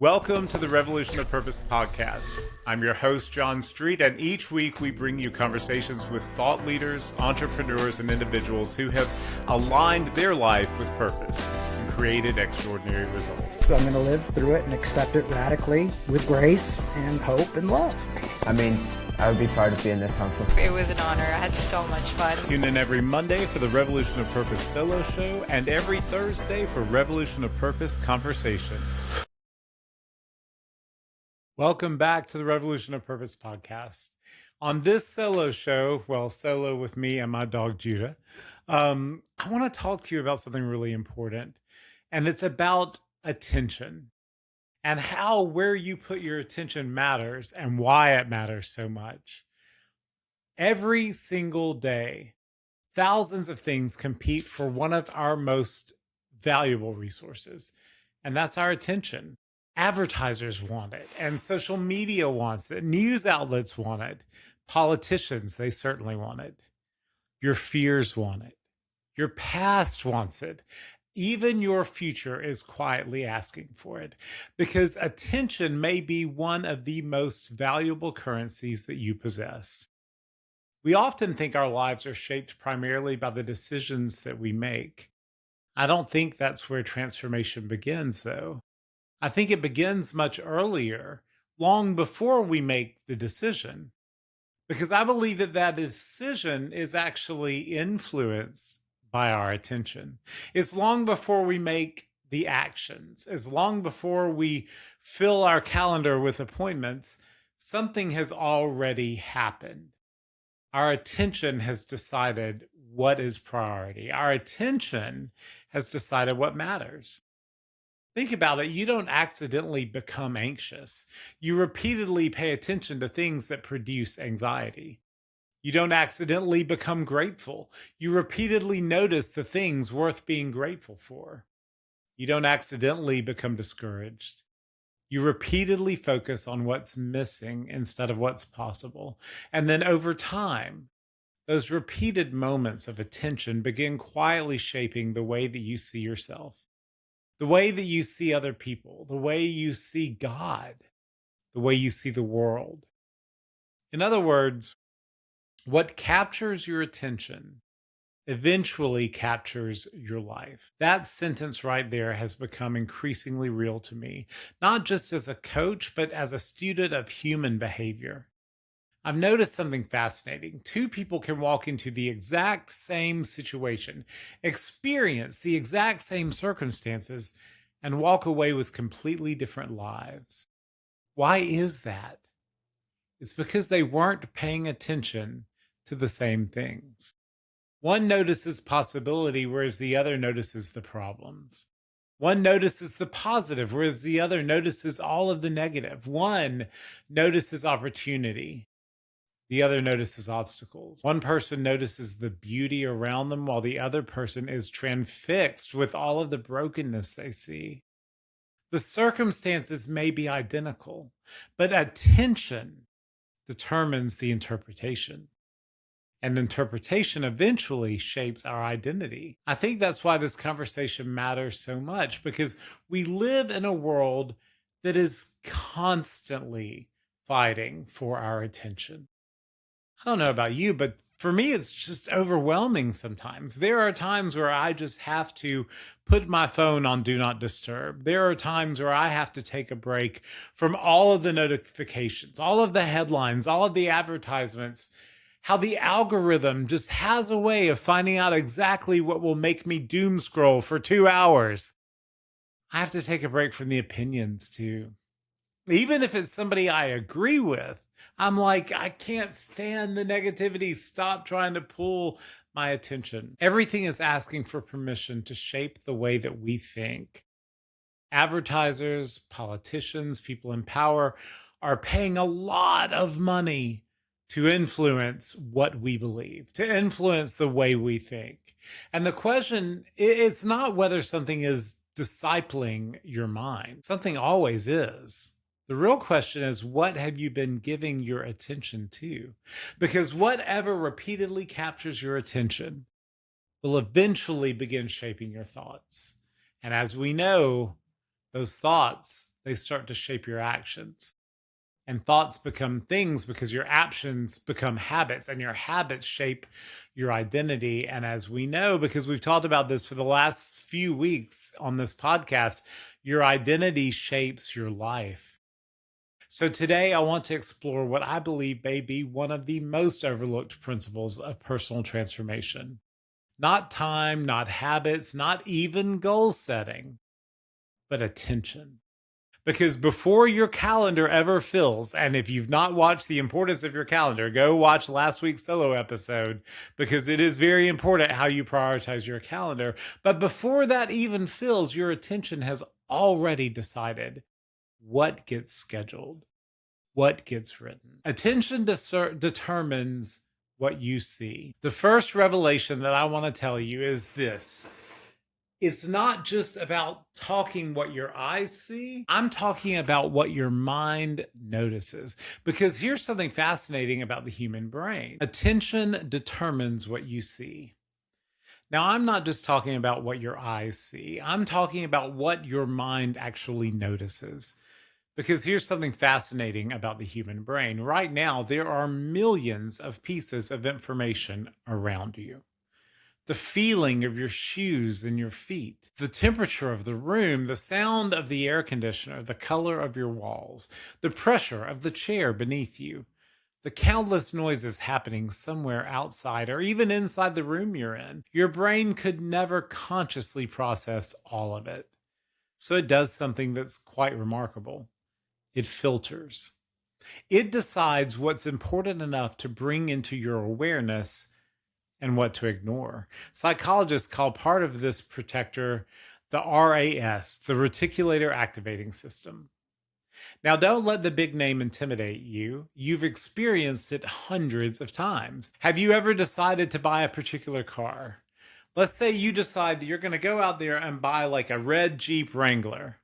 Welcome to the Revolution of Purpose podcast. I'm your host, John Street, and each week we bring you conversations with thought leaders, entrepreneurs, and individuals who have aligned their life with purpose and created extraordinary results. So I'm going to live through it and accept it radically with grace and hope and love. I would be proud to be in this council. It was an honor. I had so much fun. Tune in every Monday for the Revolution of Purpose solo show and every Thursday for Revolution of Purpose conversations. Welcome back to the Revolution of Purpose podcast. On this solo show, solo with me and my dog Judah, I want to talk to you about something really important, and it's about attention and how where you put your attention matters and why it matters so much. Every single day, thousands of things compete for one of our most valuable resources, and that's our attention. Advertisers want it, and social media wants it. News outlets want it. Politicians, they certainly want it. Your fears want it. Your past wants it. Even your future is quietly asking for it, because attention may be one of the most valuable currencies that you possess. We often think our lives are shaped primarily by the decisions that we make. I don't think that's where transformation begins, though. I think it begins much earlier, long before we make the decision, because I believe that decision is actually influenced by our attention. It's long before we make the actions. It's long before we fill our calendar with appointments. Something has already happened. Our attention has decided what is priority. Our attention has decided what matters. Think about it. You don't accidentally become anxious. You repeatedly pay attention to things that produce anxiety. You don't accidentally become grateful. You repeatedly notice the things worth being grateful for. You don't accidentally become discouraged. You repeatedly focus on what's missing instead of what's possible. And then over time, those repeated moments of attention begin quietly shaping the way that you see yourself, the way that you see other people, the way you see God, the way you see the world. In other words, what captures your attention eventually captures your life. That sentence right there has become increasingly real to me, not just as a coach, but as a student of human behavior. I've noticed something fascinating. Two people can walk into the exact same situation, experience the exact same circumstances, and walk away with completely different lives. Why is that? It's because they weren't paying attention to the same things. One notices possibility, whereas the other notices the problems. One notices the positive, whereas the other notices all of the negative. One notices opportunity. The other notices obstacles. One person notices the beauty around them, while the other person is transfixed with all of the brokenness they see. The circumstances may be identical, but attention determines the interpretation. And interpretation eventually shapes our identity. I think that's why this conversation matters so much, because we live in a world that is constantly fighting for our attention. I don't know about you, but for me, it's just overwhelming sometimes. There are times where I just have to put my phone on Do Not Disturb. There are times where I have to take a break from all of the notifications, all of the headlines, all of the advertisements, how the algorithm just has a way of finding out exactly what will make me doom scroll for 2 hours. I have to take a break from the opinions too. Even if it's somebody I agree with, I'm like, I can't stand the negativity. Stop trying to pull my attention. Everything is asking for permission to shape the way that we think. Advertisers, politicians, people in power are paying a lot of money to influence what we believe, to influence the way we think. And the question, it's not whether something is discipling your mind. Something always is. The real question is, what have you been giving your attention to? Because whatever repeatedly captures your attention will eventually begin shaping your thoughts. And as we know, those thoughts they start to shape your actions. And thoughts become things because your actions become habits, and your habits shape your identity. And as we know, because we've talked about this for the last few weeks on this podcast, your identity shapes your life. So today I want to explore what I believe may be one of the most overlooked principles of personal transformation. Not time, not habits, not even goal setting, but attention. Because before your calendar ever fills, and if you've not watched The Importance of Your Calendar, go watch last week's solo episode, because it is very important how you prioritize your calendar. But before that even fills, your attention has already decided what gets scheduled, what gets written. Attention determines what you see. The first revelation that I want to tell you is this. It's not just about talking what your eyes see. I'm talking about what your mind notices. Because here's something fascinating about the human brain. Attention determines what you see. Now, I'm not just talking about what your eyes see. I'm talking about what your mind actually notices. Because here's something fascinating about the human brain. Right now, there are millions of pieces of information around you. The feeling of your shoes and your feet, the temperature of the room, the sound of the air conditioner, the color of your walls, the pressure of the chair beneath you, the countless noises happening somewhere outside or even inside the room you're in. Your brain could never consciously process all of it. So it does something that's quite remarkable. It filters. It decides what's important enough to bring into your awareness and what to ignore. Psychologists call part of this protector the RAS, the reticular activating system. Now, don't let the big name intimidate you. You've experienced it hundreds of times. Have you ever decided to buy a particular car? Let's say you decide that you're going to go out there and buy like a red Jeep Wrangler.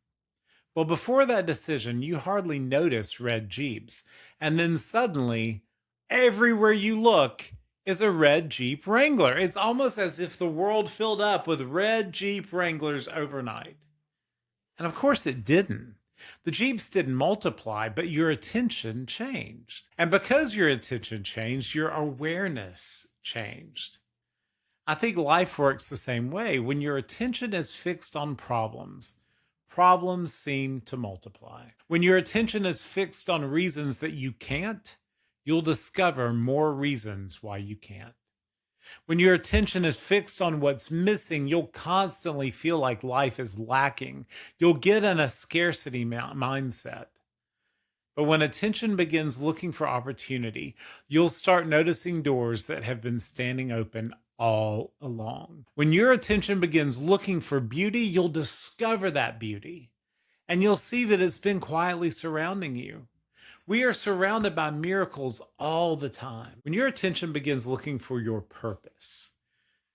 Well, before that decision, you hardly notice red Jeeps. And then suddenly, everywhere you look is a red Jeep Wrangler. It's almost as if the world filled up with red Jeep Wranglers overnight. And of course it didn't. The Jeeps didn't multiply, but your attention changed. And because your attention changed, your awareness changed. I think life works the same way. When your attention is fixed on problems, problems seem to multiply. When your attention is fixed on reasons that you can't, you'll discover more reasons why you can't. When your attention is fixed on what's missing, you'll constantly feel like life is lacking. You'll get in a scarcity mindset. But when attention begins looking for opportunity, you'll start noticing doors that have been standing open all along. When your attention begins looking for beauty, you'll discover that beauty, and you'll see that it's been quietly surrounding you. We are surrounded by miracles all the time. When your attention begins looking for your purpose,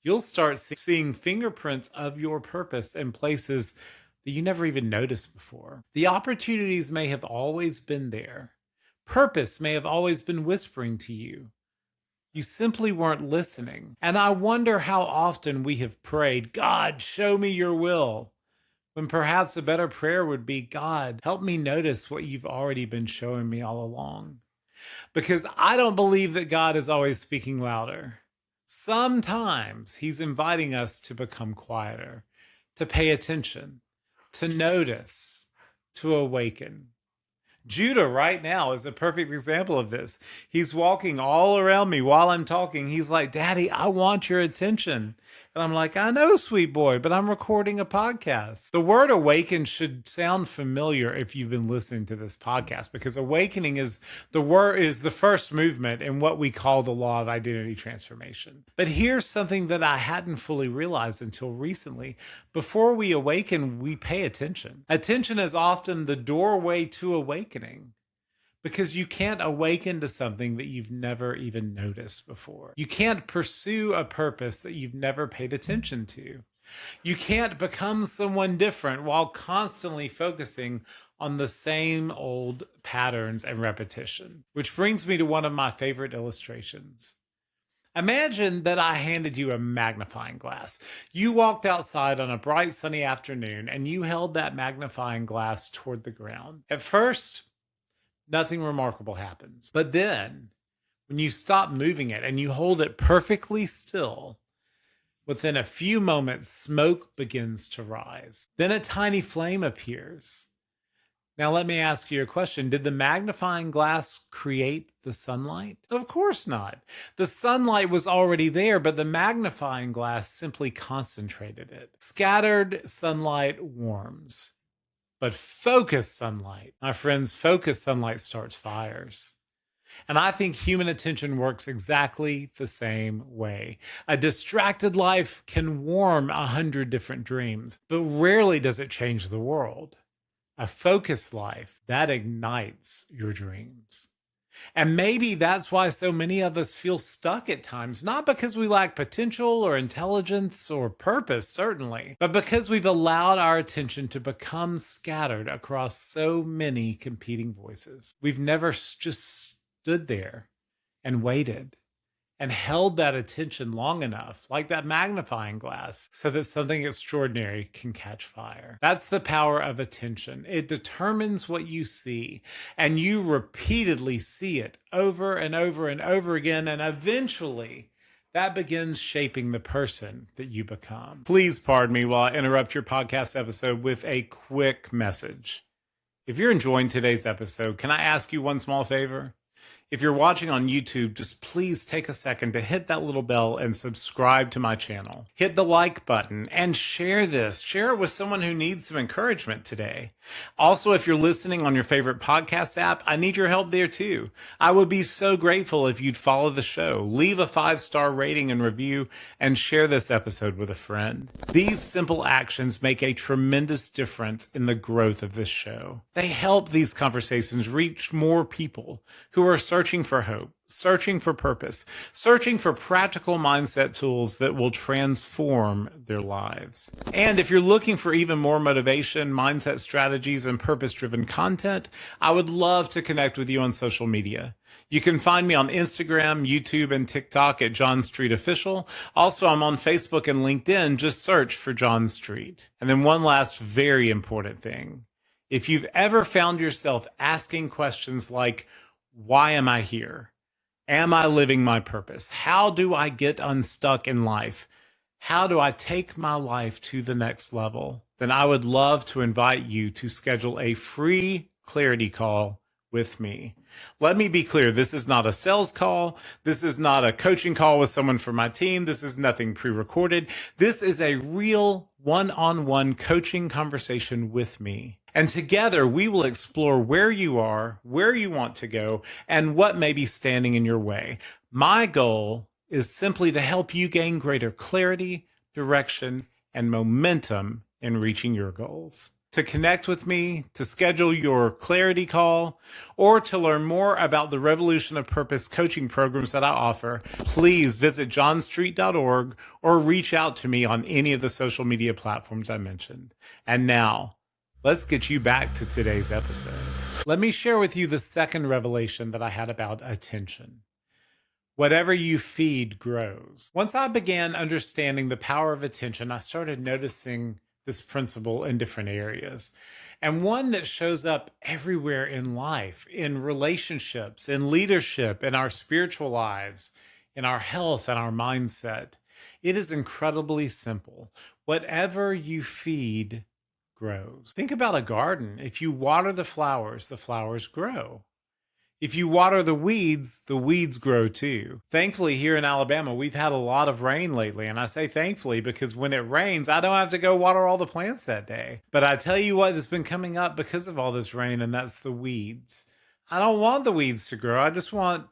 you'll start seeing fingerprints of your purpose in places that you never even noticed before. The opportunities may have always been there. Purpose may have always been whispering to you. You simply weren't listening. And I wonder how often we have prayed, God, show me your will, when perhaps a better prayer would be, God, help me notice what you've already been showing me all along. Because I don't believe that God is always speaking louder. Sometimes he's inviting us to become quieter, to pay attention, to notice, to awaken. Judah right now is a perfect example of this. He's walking all around me while I'm talking. He's like, Daddy, I want your attention. And I'm like, I know, sweet boy, but I'm recording a podcast. The word awaken should sound familiar if you've been listening to this podcast, because awakening is the first movement in what we call the law of identity transformation. But here's something that I hadn't fully realized until recently. Before we awaken, we pay attention. Attention is often the doorway to awakening. Because you can't awaken to something that you've never even noticed before. You can't pursue a purpose that you've never paid attention to. You can't become someone different while constantly focusing on the same old patterns and repetition. Which brings me to one of my favorite illustrations. Imagine that I handed you a magnifying glass. You walked outside on a bright sunny afternoon and you held that magnifying glass toward the ground. At first, nothing remarkable happens. But then, when you stop moving it and you hold it perfectly still, within a few moments, smoke begins to rise. Then a tiny flame appears. Now, let me ask you a question. Did the magnifying glass create the sunlight? Of course not. The sunlight was already there, but the magnifying glass simply concentrated it. Scattered sunlight warms, but focused sunlight, my friends, focused sunlight starts fires. And I think human attention works exactly the same way. A distracted life can warm 100 different dreams, but rarely does it change the world. A focused life, that ignites your dreams. And maybe that's why so many of us feel stuck at times, not because we lack potential or intelligence or purpose, certainly, but because we've allowed our attention to become scattered across so many competing voices. We've never just stood there and waited and held that attention long enough, like that magnifying glass, so that something extraordinary can catch fire. That's the power of attention. It determines what you see, and you repeatedly see it over and over and over again, and eventually that begins shaping the person that you become. Please pardon me while I interrupt your podcast episode with a quick message. If you're enjoying today's episode, can I ask you one small favor? If you're watching on YouTube, just please take a second to hit that little bell and subscribe to my channel. Hit the like button and share this. Share it with someone who needs some encouragement today. Also, if you're listening on your favorite podcast app, I need your help there too. I would be so grateful if you'd follow the show, leave a 5-star rating and review, and share this episode with a friend. These simple actions make a tremendous difference in the growth of this show. They help these conversations reach more people who are searching for hope, searching for purpose, searching for practical mindset tools that will transform their lives. And if you're looking for even more motivation, mindset strategies, and purpose-driven content, I would love to connect with you on social media. You can find me on Instagram, YouTube, and TikTok at John Street Official. Also, I'm on Facebook and LinkedIn. Just search for John Street. And then one last very important thing. If you've ever found yourself asking questions like, why am I here? Am I living my purpose? How do I get unstuck in life? How do I take my life to the next level? Then I would love to invite you to schedule a free clarity call with me. Let me be clear. This is not a sales call. This is not a coaching call with someone from my team. This is nothing pre-recorded. This is a real one-on-one coaching conversation with me. And together we will explore where you are, where you want to go, and what may be standing in your way. My goal is simply to help you gain greater clarity, direction, and momentum in reaching your goals. To connect with me, to schedule your clarity call, or to learn more about the Revolution of Purpose coaching programs that I offer, please visit johnstreet.org or reach out to me on any of the social media platforms I mentioned. And now, let's get you back to today's episode. Let me share with you the second revelation that I had about attention. Whatever you feed grows. Once I began understanding the power of attention, I started noticing this principle in different areas. And one that shows up everywhere in life, in relationships, in leadership, in our spiritual lives, in our health and our mindset. It is incredibly simple. Whatever you feed grows. Think about a garden. If you water the flowers grow. If you water the weeds grow too. Thankfully, here in Alabama, we've had a lot of rain lately. And I say thankfully because when it rains, I don't have to go water all the plants that day. But I tell you what has been coming up because of all this rain, and that's the weeds. I don't want the weeds to grow. I just want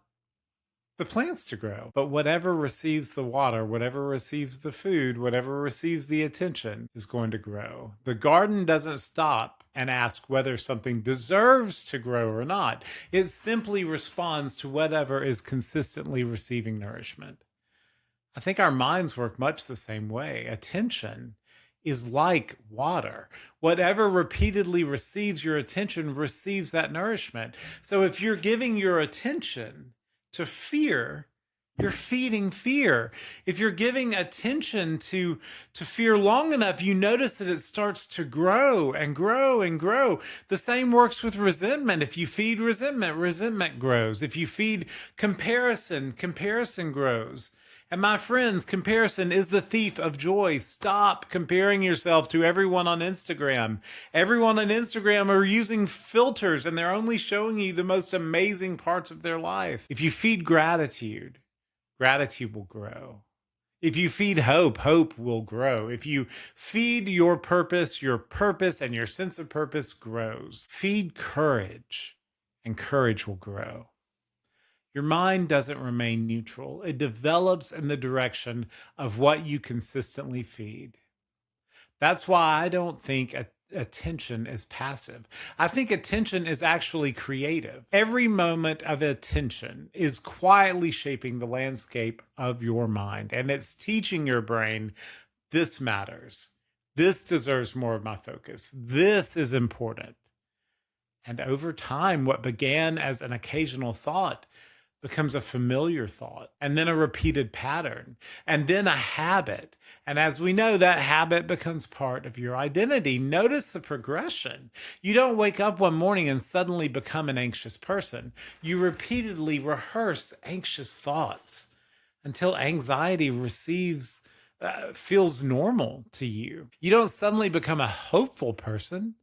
the plants to grow. But whatever receives the water, whatever receives the food, whatever receives the attention is going to grow. The garden doesn't stop and ask whether something deserves to grow or not. It simply responds to whatever is consistently receiving nourishment. I think our minds work much the same way. Attention is like water. Whatever repeatedly receives your attention receives that nourishment. So if you're giving your attention to fear, you're feeding fear. If you're giving attention to fear long enough, you notice that it starts to grow and grow and grow. The same works with resentment. If you feed resentment, resentment grows. If you feed comparison, comparison grows. And my friends, comparison is the thief of joy. Stop comparing yourself to everyone on Instagram. Everyone on Instagram are using filters and they're only showing you the most amazing parts of their life. If you feed gratitude, gratitude will grow. If you feed hope, hope will grow. If you feed your purpose and your sense of purpose grows. Feed courage, and courage will grow. Your mind doesn't remain neutral. It develops in the direction of what you consistently feed. That's why I don't think attention is passive. I think attention is actually creative. Every moment of attention is quietly shaping the landscape of your mind, and it's teaching your brain, this matters. This deserves more of my focus. This is important. And over time, what began as an occasional thought becomes a familiar thought, and then a repeated pattern, and then a habit. And as we know, that habit becomes part of your identity. Notice the progression. You don't wake up one morning and suddenly become an anxious person. You repeatedly rehearse anxious thoughts until anxiety feels normal to you. You don't suddenly become a hopeful person.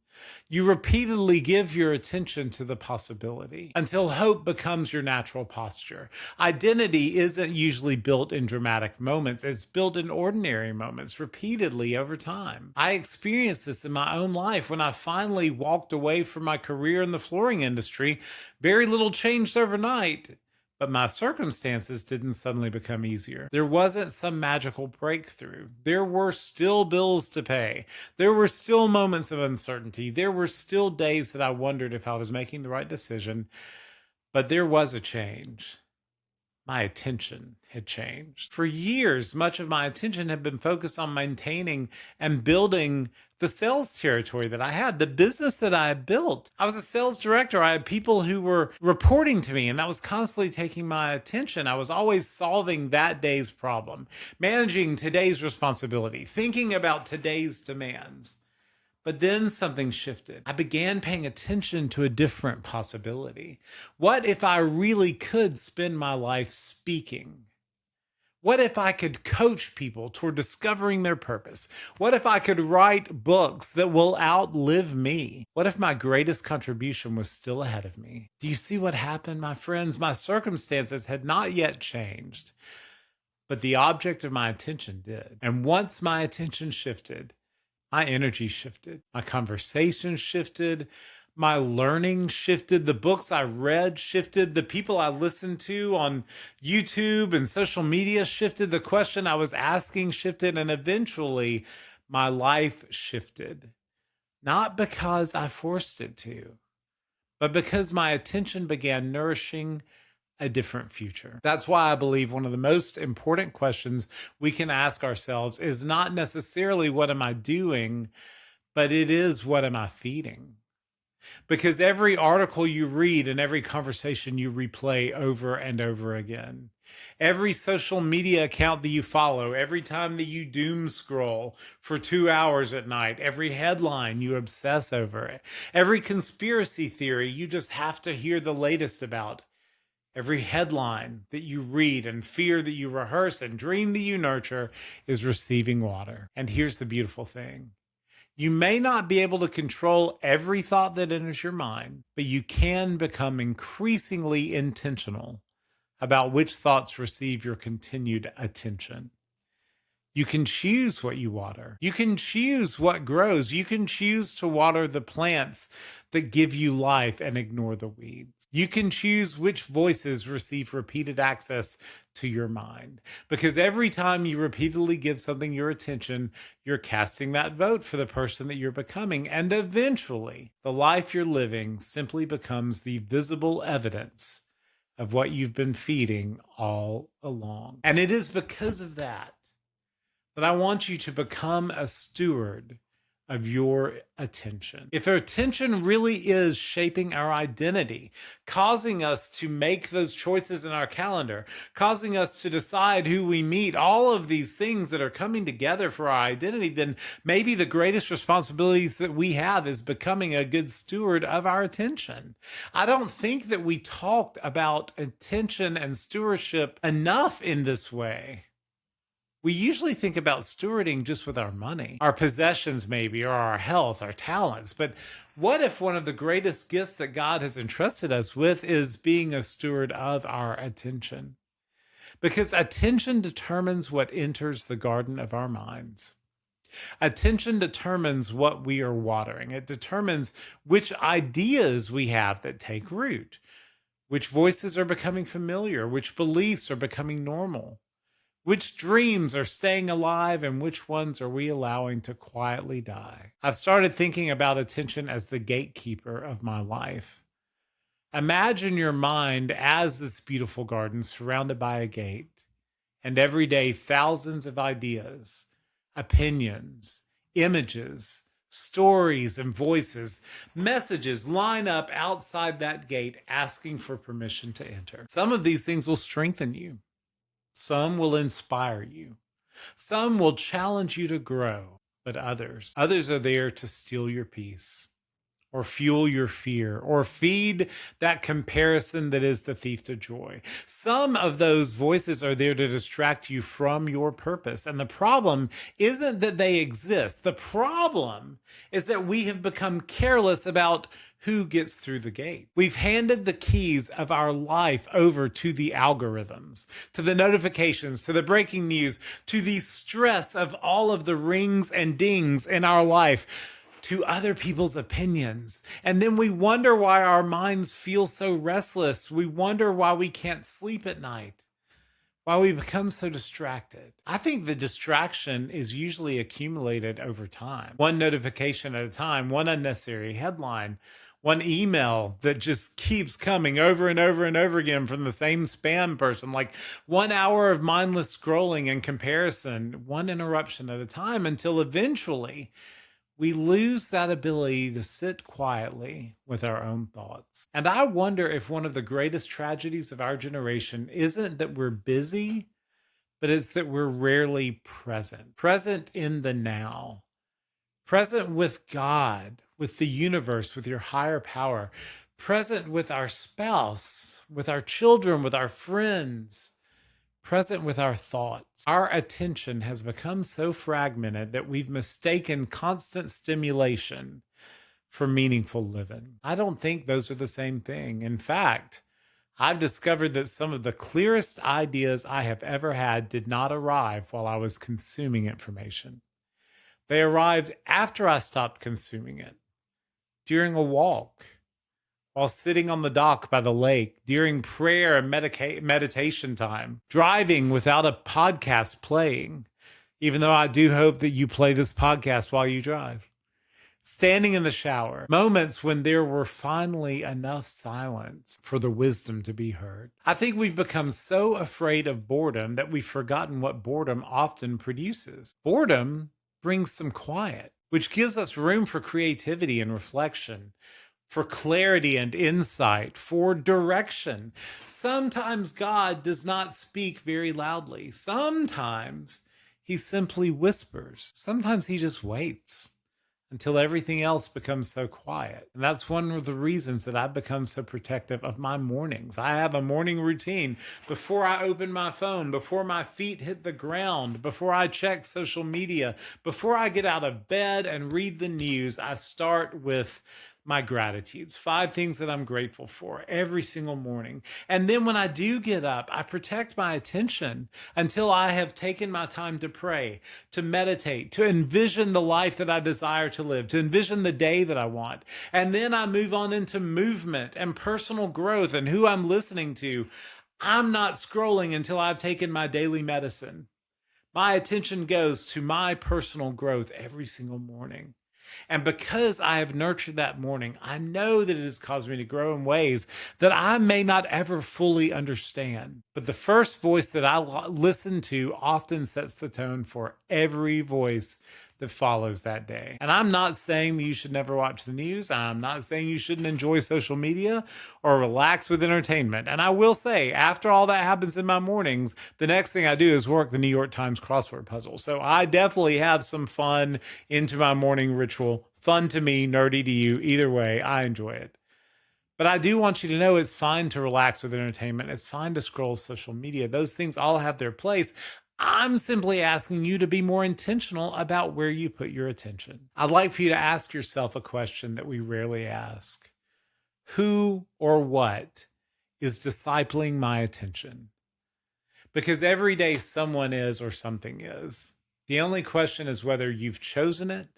You repeatedly give your attention to the possibility until hope becomes your natural posture. Identity isn't usually built in dramatic moments. It's built in ordinary moments, repeatedly over time. I experienced this in my own life when I finally walked away from my career in the flooring industry. Very little changed overnight, but my circumstances didn't suddenly become easier. There wasn't some magical breakthrough. There were still bills to pay. There were still moments of uncertainty. There were still days that I wondered if I was making the right decision. But there was a change. My attention had changed. For years, much of my attention had been focused on maintaining and building the sales territory that I had, the business that I had built. I was a sales director. I had people who were reporting to me, and that was constantly taking my attention. I was always solving that day's problem, managing today's responsibility, thinking about today's demands. But then something shifted. I began paying attention to a different possibility. What if I really could spend my life speaking? What if I could coach people toward discovering their purpose? What if I could write books that will outlive me? What if my greatest contribution was still ahead of me? Do you see what happened, my friends? My circumstances had not yet changed, but the object of my attention did. And once my attention shifted, my energy shifted, my conversation shifted, my learning shifted, the books I read shifted, the people I listened to on YouTube and social media shifted, the question I was asking shifted, and eventually my life shifted. Not because I forced it to, but because my attention began nourishing a different future. That's why I believe one of the most important questions we can ask ourselves is not necessarily what am I doing, but it is what am I feeding? Because every article you read and every conversation you replay over and over again, every social media account that you follow, every time that you doom scroll for 2 hours at night, every headline you obsess over, every conspiracy theory you just have to hear the latest about, every headline that you read and fear that you rehearse and dream that you nurture is receiving water. And here's the beautiful thing. You may not be able to control every thought that enters your mind, but you can become increasingly intentional about which thoughts receive your continued attention. You can choose what you water. You can choose what grows. You can choose to water the plants that give you life and ignore the weeds. You can choose which voices receive repeated access to your mind. Because every time you repeatedly give something your attention, you're casting that vote for the person that you're becoming. And eventually, the life you're living simply becomes the visible evidence of what you've been feeding all along. And it is because of that I want you to become a steward of your attention. If our attention really is shaping our identity, causing us to make those choices in our calendar, causing us to decide who we meet, all of these things that are coming together for our identity, then maybe the greatest responsibilities that we have is becoming a good steward of our attention. I don't think that we talked about attention and stewardship enough in this way. We usually think about stewarding just with our money, our possessions maybe, or our health, our talents. But what if one of the greatest gifts that God has entrusted us with is being a steward of our attention? Because attention determines what enters the garden of our minds. Attention determines what we are watering. It determines which ideas we have that take root, which voices are becoming familiar, which beliefs are becoming normal. Which dreams are staying alive and which ones are we allowing to quietly die? I've started thinking about attention as the gatekeeper of my life. Imagine your mind as this beautiful garden surrounded by a gate, and every day thousands of ideas, opinions, images, stories, and voices, messages line up outside that gate asking for permission to enter. Some of these things will strengthen you. Some will inspire you. Some will challenge you to grow, but others are there to steal your peace or fuel your fear or feed that comparison that is the thief to joy. Some of those voices are there to distract you from your purpose. And the problem isn't that they exist. The problem is that we have become careless about who gets through the gate. We've handed the keys of our life over to the algorithms, to the notifications, to the breaking news, to the stress of all of the rings and dings in our life, to other people's opinions. And then we wonder why our minds feel so restless. We wonder why we can't sleep at night, why we become so distracted. I think the distraction is usually accumulated over time. One notification at a time, one unnecessary headline, one email that just keeps coming over and over and over again from the same spam person, like 1 hour of mindless scrolling and comparison, one interruption at a time, until eventually we lose that ability to sit quietly with our own thoughts. And I wonder if one of the greatest tragedies of our generation isn't that we're busy, but it's that we're rarely present in the now, present with God, with the universe, with your higher power, present with our spouse, with our children, with our friends, present with our thoughts. Our attention has become so fragmented that we've mistaken constant stimulation for meaningful living. I don't think those are the same thing. In fact, I've discovered that some of the clearest ideas I have ever had did not arrive while I was consuming information. They arrived after I stopped consuming it, during a walk, while sitting on the dock by the lake, during prayer and meditation time, driving without a podcast playing, even though I do hope that you play this podcast while you drive, standing in the shower, moments when there were finally enough silence for the wisdom to be heard. I think we've become so afraid of boredom that we've forgotten what boredom often produces. Boredom brings some quiet, which gives us room for creativity and reflection, for clarity and insight, for direction. Sometimes God does not speak very loudly. Sometimes he simply whispers. Sometimes he just waits until everything else becomes so quiet. And that's one of the reasons that I've become so protective of my mornings. I have a morning routine before I open my phone, before my feet hit the ground, before I check social media, before I get out of bed and read the news. I start with my gratitudes, 5 things that I'm grateful for every single morning. And then when I do get up, I protect my attention until I have taken my time to pray, to meditate, to envision the life that I desire to live, to envision the day that I want. And then I move on into movement and personal growth and who I'm listening to. I'm not scrolling until I've taken my daily medicine. My attention goes to my personal growth every single morning. And because I have nurtured that morning, I know that it has caused me to grow in ways that I may not ever fully understand. But the first voice that I listen to often sets the tone for every voice that follows that day. And I'm not saying that you should never watch the news. I'm not saying you shouldn't enjoy social media or relax with entertainment. And I will say, after all that happens in my mornings, the next thing I do is work the New York Times crossword puzzle. So I definitely have some fun into my morning ritual. Fun to me, nerdy to you. Either way, I enjoy it. But I do want you to know it's fine to relax with entertainment. It's fine to scroll social media. Those things all have their place. I'm simply asking you to be more intentional about where you put your attention. I'd like for you to ask yourself a question that we rarely ask. Who or what is discipling my attention? Because every day someone is or something is. The only question is whether you've chosen it,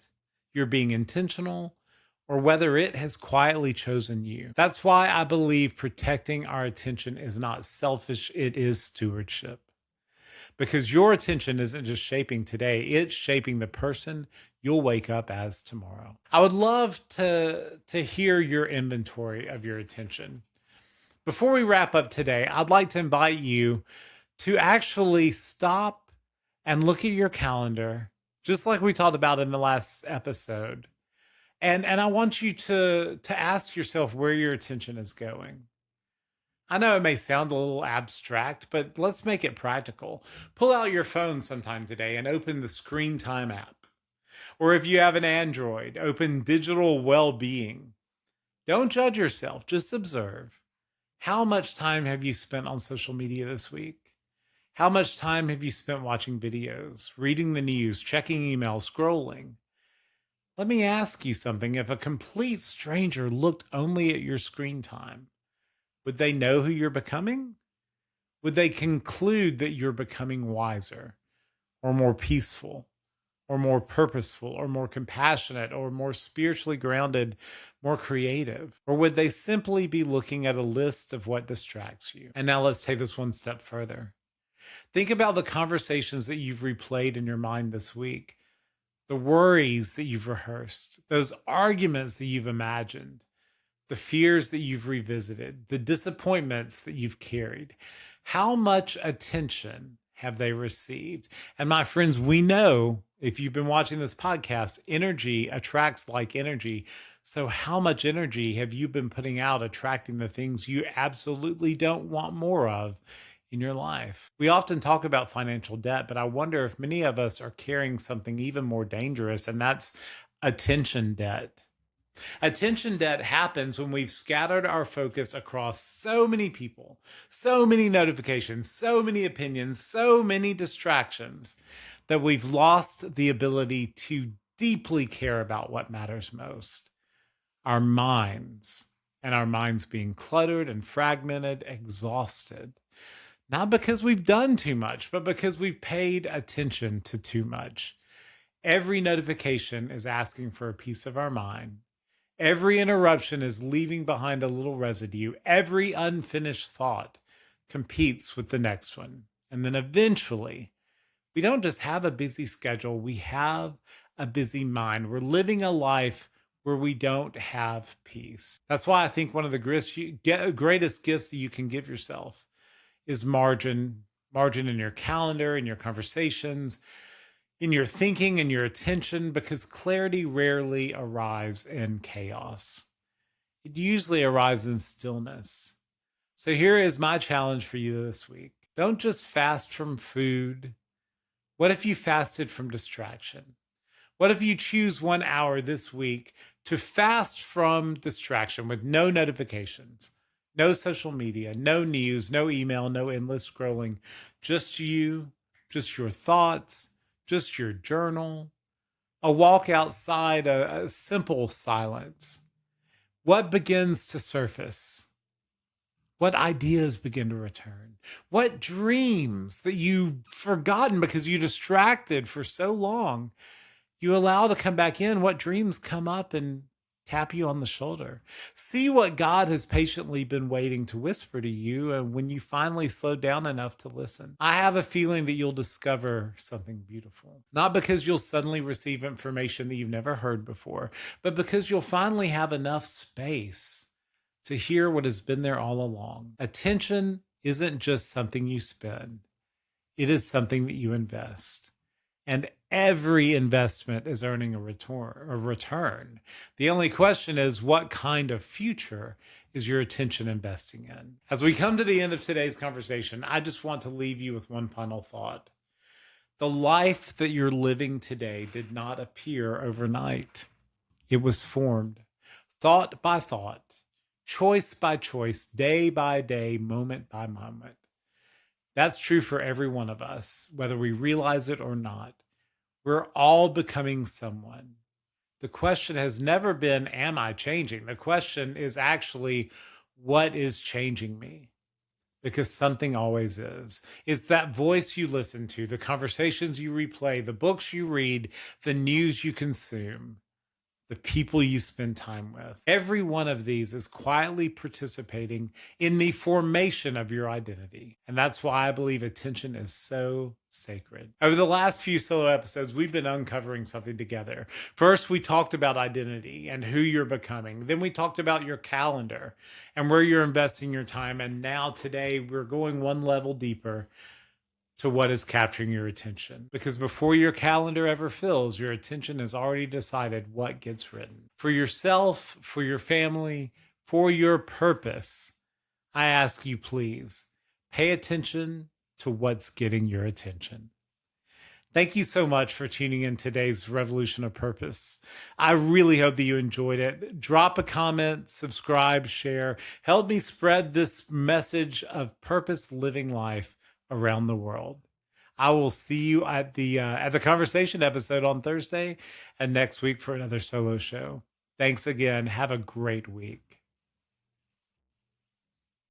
you're being intentional, or whether it has quietly chosen you. That's why I believe protecting our attention is not selfish, it is stewardship. Because your attention isn't just shaping today, it's shaping the person you'll wake up as tomorrow. I would love to hear your inventory of your attention. Before we wrap up today, I'd like to invite you to actually stop and look at your calendar, just like we talked about in the last episode. And I want you to ask yourself where your attention is going. I know it may sound a little abstract, but let's make it practical. Pull out your phone sometime today and open the Screen Time app. Or if you have an Android, open Digital Well-Being. Don't judge yourself, just observe. How much time have you spent on social media this week? How much time have you spent watching videos, reading the news, checking emails, scrolling? Let me ask you something. If a complete stranger looked only at your screen time, would they know who you're becoming? Would they conclude that you're becoming wiser or more peaceful or more purposeful or more compassionate or more spiritually grounded, more creative? Or would they simply be looking at a list of what distracts you? And now let's take this one step further. Think about the conversations that you've replayed in your mind this week, the worries that you've rehearsed, those arguments that you've imagined, the fears that you've revisited, the disappointments that you've carried. How much attention have they received? And my friends, we know, if you've been watching this podcast, energy attracts like energy. So how much energy have you been putting out attracting the things you absolutely don't want more of in your life? We often talk about financial debt, but I wonder if many of us are carrying something even more dangerous, and that's attention debt. Attention debt happens when we've scattered our focus across so many people, so many notifications, so many opinions, so many distractions that we've lost the ability to deeply care about what matters most. Our minds, and our minds being cluttered and fragmented, exhausted. Not because we've done too much, but because we've paid attention to too much. Every notification is asking for a piece of our mind. Every interruption is leaving behind a little residue. Every unfinished thought competes with the next one. And then eventually, we don't just have a busy schedule, we have a busy mind. We're living a life where we don't have peace. That's why I think one of the greatest gifts that you can give yourself is margin in your calendar, in your conversations, in your thinking and your attention, because clarity rarely arrives in chaos. It usually arrives in stillness. So here is my challenge for you this week. Don't just fast from food. What if you fasted from distraction? What if you choose 1 hour this week to fast from distraction with no notifications, no social media, no news, no email, no endless scrolling, just you, just your thoughts, just your journal, a walk outside, a simple silence. What begins to surface? What ideas begin to return? What dreams that you've forgotten because you distracted for so long, you allow to come back in? What dreams come up and tap you on the shoulder? See what God has patiently been waiting to whisper to you, and when you finally slow down enough to listen, I have a feeling that you'll discover something beautiful. Not because you'll suddenly receive information that you've never heard before, but because you'll finally have enough space to hear what has been there all along. Attention isn't just something you spend. It is something that you invest. And Every investment is earning a return. The only question is, what kind of future is your attention investing in? As we come to the end of today's conversation, I just want to leave you with one final thought. The life that you're living today did not appear overnight. It was formed thought by thought, choice by choice, day by day, moment by moment. That's true for every one of us, whether we realize it or not. We're all becoming someone. The question has never been, am I changing? The question is actually, what is changing me? Because something always is. It's that voice you listen to, the conversations you replay, the books you read, the news you consume, the people you spend time with. Every one of these is quietly participating in the formation of your identity. And that's why I believe attention is so sacred. Over the last few solo episodes, we've been uncovering something together. First, we talked about identity and who you're becoming. Then we talked about your calendar and where you're investing your time. And now today, we're going one level deeper to what is capturing your attention. Because before your calendar ever fills, your attention has already decided what gets written. For yourself, for your family, for your purpose, I ask you, please, pay attention to what's getting your attention. Thank you so much for tuning in today's Revolution of Purpose. I really hope that you enjoyed it. Drop a comment, subscribe, share. Help me spread this message of purpose living life around the world. I will see you at the conversation episode on Thursday and next week for another solo show. Thanks again. Have a great week.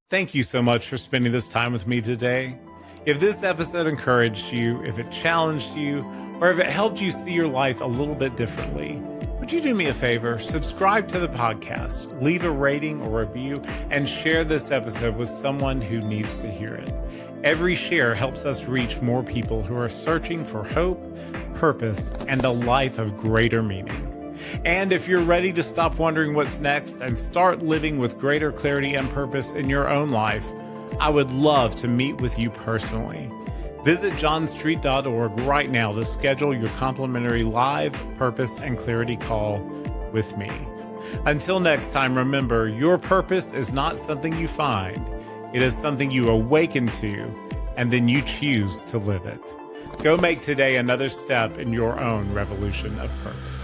Thank you so much for spending this time with me today. If this episode encouraged you, if it challenged you, or if it helped you see your life a little bit differently, would you do me a favor? Subscribe to the podcast, leave a rating or review, and share this episode with someone who needs to hear it. Every share helps us reach more people who are searching for hope, purpose, and a life of greater meaning. And if you're ready to stop wondering what's next and start living with greater clarity and purpose in your own life, I would love to meet with you personally. Visit johnstreet.org right now to schedule your complimentary live purpose and clarity call with me. Until next time, remember, your purpose is not something you find. It is something you awaken to, and then you choose to live it. Go make today another step in your own revolution of purpose.